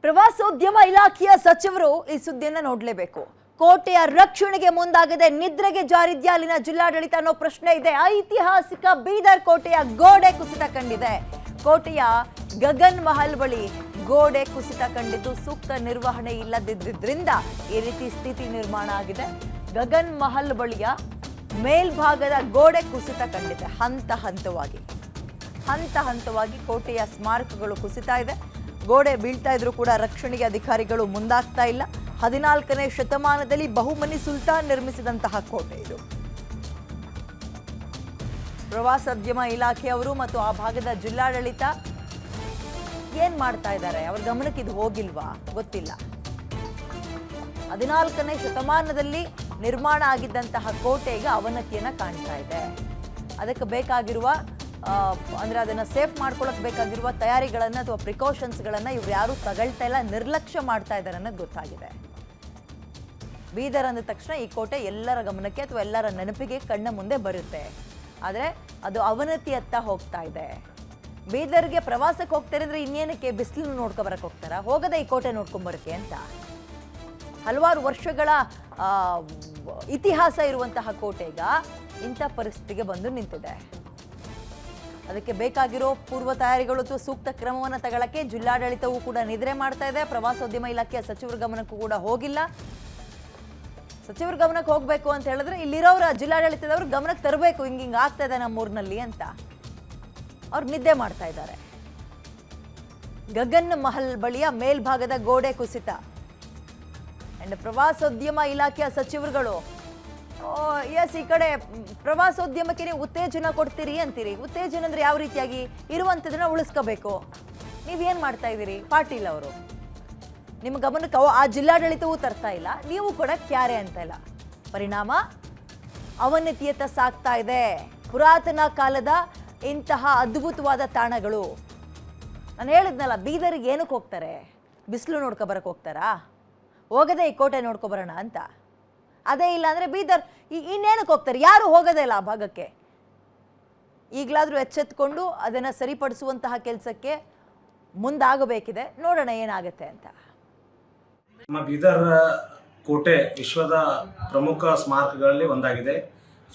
ಪ್ರವಾಸೋದ್ಯಮ ಇಲಾಖೆಯ ಸಚಿವರು ಈ ಸುದ್ದಿಯನ್ನ ನೋಡಲೇಬೇಕು. ಕೋಟೆಯ ರಕ್ಷಣೆಗೆ ಮುಂದಾಗದೆ ನಿದ್ರೆಗೆ ಜಾರಿದ್ಯಾ ಅಲ್ಲಿನ ಜಿಲ್ಲಾಡಳಿತ ಅನ್ನೋ ಪ್ರಶ್ನೆ ಇದೆ. ಐತಿಹಾಸಿಕ ಬೀದರ್ ಕೋಟೆಯ ಗೋಡೆ ಕುಸಿತ ಕಂಡಿದೆ. ಕೋಟೆಯ ಗಗನ್ ಮಹಲ್ ಬಳಿ ಗೋಡೆ ಕುಸಿತ ಕಂಡಿದ್ದು ಸೂಕ್ತ ನಿರ್ವಹಣೆ ಇಲ್ಲದಿದ್ದರಿಂದ ಈ ರೀತಿ ಸ್ಥಿತಿ ನಿರ್ಮಾಣ ಆಗಿದೆ. ಗಗನ್ ಮಹಲ್ ಬಳಿಯ ಮೇಲ್ಭಾಗದ ಗೋಡೆ ಕುಸಿತ ಕಂಡಿದೆ. ಹಂತ ಹಂತವಾಗಿ ಕೋಟೆಯ ಸ್ಮಾರಕಗಳು ಕುಸಿತಾ ಇದೆ. ಗೋಡೆ ಬೀಳ್ತಾ ಇದ್ರೂ ಕೂಡ ರಕ್ಷಣೆಗೆ ಅಧಿಕಾರಿಗಳು ಮುಂದಾಗ್ತಾ ಇಲ್ಲ. 14ನೇ ಶತಮಾನದಲ್ಲಿ ಬಹುಮನಿ ಸುಲ್ತಾನ್ ನಿರ್ಮಿಸಿದಂತಹ ಕೋಟೆ ಇದು. ಪ್ರವಾಸೋದ್ಯಮ ಇಲಾಖೆಯವರು ಮತ್ತು ಆ ಭಾಗದ ಜಿಲ್ಲಾಡಳಿತ ಏನ್ ಮಾಡ್ತಾ ಇದ್ದಾರೆ? ಅವ್ರ ಗಮನಕ್ಕೆ ಇದು ಹೋಗಿಲ್ವಾ ಗೊತ್ತಿಲ್ಲ. 14ನೇ ಶತಮಾನದಲ್ಲಿ ನಿರ್ಮಾಣ ಆಗಿದ್ದಂತಹ ಕೋಟೆ ಈಗ ಅವನತಿಯನ್ನ ಕಾಣ್ತಾ ಇದೆ. ಅದಕ್ಕೆ ಬೇಕಾಗಿರುವ ಅಂದ್ರೆ ಅದನ್ನ ಸೇಫ್ ಮಾಡ್ಕೊಳ್ಳೋಕೆ ಬೇಕಾಗಿರುವ ತಯಾರಿಗಳನ್ನ ಅಥವಾ ಪ್ರಿಕಾಷನ್ಸ್ಗಳನ್ನ ಇವ್ರು ಯಾರು ತಗೊಳ್ತಾ ಇಲ್ಲ, ನಿರ್ಲಕ್ಷ್ಯ ಮಾಡ್ತಾ ಇದ್ದಾರೆ ಅನ್ನೋದು ಗೊತ್ತಾಗಿದೆ. ಬೀದರ್ ಅಂದ ತಕ್ಷಣ ಈ ಕೋಟೆ ಎಲ್ಲರ ಗಮನಕ್ಕೆ ಅಥವಾ ಎಲ್ಲರ ನೆನಪಿಗೆ ಕಣ್ಣ ಮುಂದೆ ಬರುತ್ತೆ. ಆದರೆ ಅದು ಅವನತಿಯತ್ತ ಹೋಗ್ತಾ ಇದೆ. ಬೀದರ್ಗೆ ಪ್ರವಾಸಕ್ಕೆ ಹೋಗ್ತಾರೆ ಅಂದ್ರೆ ಇನ್ನೇನಕ್ಕೆ ಬಿಸಿಲು ನೋಡ್ಕೊಬರಕ್ಕೆ ಹೋಗ್ತಾರ? ಹೋಗದೆ ಈ ಕೋಟೆ ನೋಡ್ಕೊಂಬರಕ್ಕೆ ಅಂತ. ಹಲವಾರು ವರ್ಷಗಳ ಇತಿಹಾಸ ಇರುವಂತಹ ಕೋಟೆ ಈಗ ಇಂಥ ಪರಿಸ್ಥಿತಿಗೆ ಬಂದು ನಿಂತಿದೆ. ಅದಕ್ಕೆ ಬೇಕಾಗಿರೋ ಪೂರ್ವ ತಯಾರಿಗಳು ಅಥವಾ ಸೂಕ್ತ ಕ್ರಮವನ್ನು ತಗೊಳ್ಳಕ್ಕೆ ಜಿಲ್ಲಾಡಳಿತವೂ ಕೂಡ ನಿದ್ರೆ ಮಾಡ್ತಾ ಇದೆ. ಪ್ರವಾಸೋದ್ಯಮ ಇಲಾಖೆಯ ಸಚಿವರ ಗಮನಕ್ಕೂ ಕೂಡ ಹೋಗಿಲ್ಲ. ಸಚಿವರ ಗಮನಕ್ಕೆ ಹೋಗ್ಬೇಕು ಅಂತ ಹೇಳಿದ್ರೆ ಇಲ್ಲಿರೋರ ಜಿಲ್ಲಾಡಳಿತದವ್ರು ಗಮನಕ್ಕೆ ತರಬೇಕು, ಹಿಂಗೆ ಆಗ್ತಾ ಇದೆ ನಮ್ಮೂರಿನಲ್ಲಿ ಅಂತ. ಅವ್ರು ನಿದ್ದೆ ಮಾಡ್ತಾ ಇದ್ದಾರೆ. ಗಗನ್ ಮಹಲ್ ಬಳಿಯ ಮೇಲ್ಭಾಗದ ಗೋಡೆ ಕುಸಿತ ಅಂಡ್ ಪ್ರವಾಸೋದ್ಯಮ ಇಲಾಖೆಯ ಸಚಿವರುಗಳು ಎಸ್ ಈ ಕಡೆ ಪ್ರವಾಸೋದ್ಯಮಕ್ಕೆ ನೀವು ಉತ್ತೇಜನ ಕೊಡ್ತೀರಿ ಅಂತೀರಿ. ಉತ್ತೇಜನ ಅಂದ್ರೆ ಯಾವ ರೀತಿಯಾಗಿ? ಇರುವಂಥದ್ದನ್ನ ಉಳಿಸ್ಕೋಬೇಕು. ನೀವೇನ್ ಮಾಡ್ತಾ ಇದ್ದೀರಿ? ಪಾಟೀಲ್ ಅವರು ನಿಮ್ಮ ಗಮನಕ್ಕೆ ಆ ಜಿಲ್ಲಾಡಳಿತವೂ ತರ್ತಾ ಇಲ್ಲ, ನೀವು ಕೂಡ ಕ್ಯಾರೆ ಅಂತ ಇಲ್ಲ. ಪರಿಣಾಮ ಅವನತಿಯತ್ತ ಸಾಗ್ತಾ ಇದೆ. ಪುರಾತನ ಕಾಲದ ಇಂತಹ ಅದ್ಭುತವಾದ ತಾಣಗಳು. ನಾನು ಹೇಳಿದ್ನಲ್ಲ, ಬೀದರ್ಗೆ ಏನಕ್ಕೆ ಹೋಗ್ತಾರೆ? ಬಿಸಿಲು ನೋಡ್ಕೊ ಬರಕ್ಕೆ ಹೋಗ್ತಾರಾ? ಹೋಗದೆ ಈ ಕೋಟೆ ನೋಡ್ಕೊಬರೋಣ ಅಂತ. ಅದೇ ಇಲ್ಲ ಅಂದ್ರೆ ಬೀದರ್ ಇನ್ನೇನಕ್ಕೆ ಹೋಗ್ತಾರೆ? ಯಾರು ಹೋಗೋದೇ ಇಲ್ಲ ಆ ಭಾಗಕ್ಕೆ. ಈಗಲಾದರೂ ಎಚ್ಚೆತ್ಕೊಂಡು ಅದನ್ನು ಸರಿಪಡಿಸುವಂತಹ ಕೆಲಸಕ್ಕೆ ಮುಂದಾಗಬೇಕಿದೆ. ನೋಡೋಣ ಏನಾಗುತ್ತೆ ಅಂತ. ನಮ್ಮ ಬೀದರ್ ಕೋಟೆ ವಿಶ್ವದ ಪ್ರಮುಖ ಸ್ಮಾರಕಗಳಲ್ಲಿ ಒಂದಾಗಿದೆ.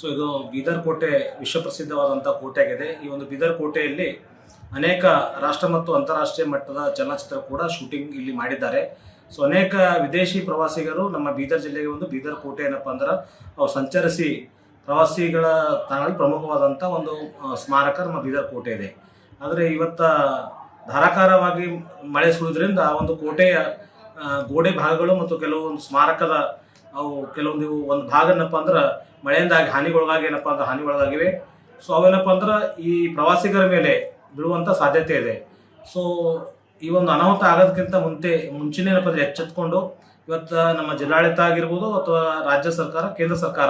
ಸೊ ಇದು ಬೀದರ್ ಕೋಟೆ ವಿಶ್ವ ಪ್ರಸಿದ್ಧವಾದಂಥ ಕೋಟೆ ಆಗಿದೆ. ಈ ಒಂದು ಬೀದರ್ ಕೋಟೆಯಲ್ಲಿ ಅನೇಕ ರಾಷ್ಟ್ರ ಮತ್ತು ಅಂತಾರಾಷ್ಟ್ರೀಯ ಮಟ್ಟದ ಚಲನಚಿತ್ರ ಕೂಡ ಶೂಟಿಂಗ್ ಇಲ್ಲಿ ಮಾಡಿದ್ದಾರೆ. ಸೊ ಅನೇಕ ವಿದೇಶಿ ಪ್ರವಾಸಿಗರು ನಮ್ಮ ಬೀದರ್ ಜಿಲ್ಲೆಗೆ ಒಂದು ಬೀದರ್ ಕೋಟೆ ಏನಪ್ಪ ಅಂದ್ರೆ ಅವ್ರು ಸಂಚರಿಸಿ ಪ್ರವಾಸಿಗಳ ತಾಣದಲ್ಲಿ ಪ್ರಮುಖವಾದಂಥ ಒಂದು ಸ್ಮಾರಕ ನಮ್ಮ ಬೀದರ್ ಕೋಟೆ ಇದೆ. ಆದರೆ ಇವತ್ತ ಧಾರಾಕಾರವಾಗಿ ಮಳೆ ಸುರಿದ್ರಿಂದ ಆ ಒಂದು ಕೋಟೆಯ ಗೋಡೆ ಭಾಗಗಳು ಮತ್ತು ಕೆಲವೊಂದು ಸ್ಮಾರಕದ ಅವು ಕೆಲವೊಂದು ಒಂದು ಭಾಗ ಏನಪ್ಪ ಅಂದ್ರೆ ಮಳೆಯಿಂದಾಗಿ ಹಾನಿಗೊಳಗಾಗಿವೆ. ಸೊ ಅವೇನಪ್ಪ ಅಂದ್ರೆ ಈ ಪ್ರವಾಸಿಗರ ಮೇಲೆ ಬೀಳುವಂಥ ಸಾಧ್ಯತೆ ಇದೆ. ಸೊ ಈ ಒಂದು ಅನಾಹುತ ಆಗೋದಕ್ಕಿಂತ ಮುಂಚೆನೇ ಏನಪ್ಪ ಅಂದ್ರೆ ಎಚ್ಚೆತ್ಕೊಂಡು ಇವತ್ತು ನಮ್ಮ ಜಿಲ್ಲಾಡಳಿತ ಆಗಿರ್ಬೋದು ಅಥವಾ ರಾಜ್ಯ ಸರ್ಕಾರ, ಕೇಂದ್ರ ಸರ್ಕಾರ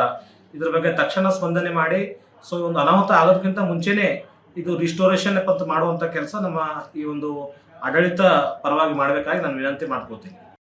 ಇದ್ರ ಬಗ್ಗೆ ತಕ್ಷಣ ಸ್ಪಂದನೆ ಮಾಡಿ ಸೊ ಒಂದು ಅನಾಹುತ ಆಗೋದಕ್ಕಿಂತ ಮುಂಚೆನೇ ಇದು ರಿಸ್ಟೋರೇಷನ್ ಮಾಡುವಂಥ ಕೆಲಸ ನಮ್ಮ ಈ ಒಂದು ಆಡಳಿತ ಪರವಾಗಿ ಮಾಡಬೇಕಾಗಿ ನಾನು ವಿನಂತಿ ಮಾಡ್ಕೊಳ್ತೀನಿ.